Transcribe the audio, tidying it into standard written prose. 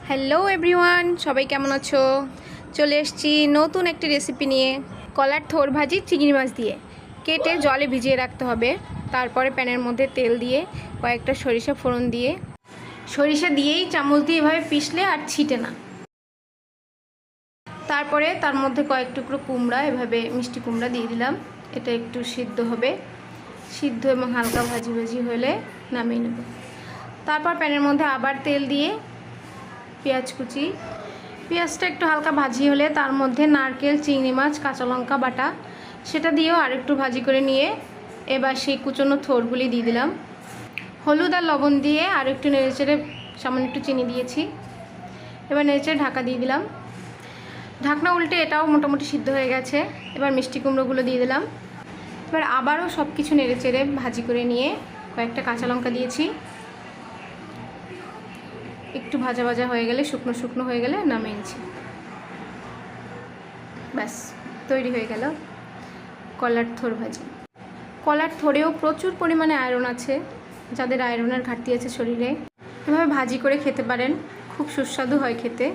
Hello everyone, সবাই কেমন আছো? চলে এসেছি নতুন একটি রেসিপি নিয়ে। কলার থোড় ভাজি চিংড়ি মাছ দিয়ে কেটে জলে ভিজিয়ে রাখতে হবে। তারপরে প্যানের মধ্যে তেল দিয়ে কয়েকটা সরিষা ফোড়ন দিয়ে সরিষা দিয়েই চামচ দিয়ে এভাবে পিষলে আর ছিটে না। তারপরে তার মধ্যে কয়েক টুকরো কুমড়া, এভাবে মিষ্টি কুমড়া দিয়ে দিলাম। এটা একটু সিদ্ধ হবে, সিদ্ধ এবং হালকা ভাজি ভাজি হলে নামিয়ে নেব। তারপর প্যানের মধ্যে আবার তেল দিয়ে পেঁয়াজ কুচি, পেঁয়াজটা একটু হালকা ভাজি হলে তার মধ্যে নারকেল, চিংড়ি মাছ, কাঁচা লঙ্কা বাটা সেটা দিয়েও আর একটু ভাজি করে নিয়ে এবার সেই কুচনো থোড়গুলি দিয়ে দিলাম। হলুদ আর লবণ দিয়ে আর একটু নেড়েচেড়ে সামান্য একটু চিনি দিয়েছি। এবার নেড়েচেড়ে ঢাকা দিয়ে দিলাম। ঢাকনা উল্টে এটাও মোটামুটি সিদ্ধ হয়ে গেছে। এবার মিষ্টি কুমড়োগুলো দিয়ে দিলাম। এবার আবারও সব কিছু নেড়েচেড়ে ভাজি করে নিয়ে কয়েকটা কাঁচা লঙ্কা দিয়েছি। একটু ভাজা ভাজা হয়ে গেলে, শুকনো শুকনো হয়ে গেলে নামিয়ে নিচ্ছি। ব্যাস তৈরি হয়ে গেল কলার থোড় ভাজি। কলার থোড়েও প্রচুর পরিমাণে আয়রন আছে। যাদের আয়রনের ঘাটতি আছে শরীরে, এভাবে ভাজি করে খেতে পারেন, খুব সুস্বাদু হয় খেতে।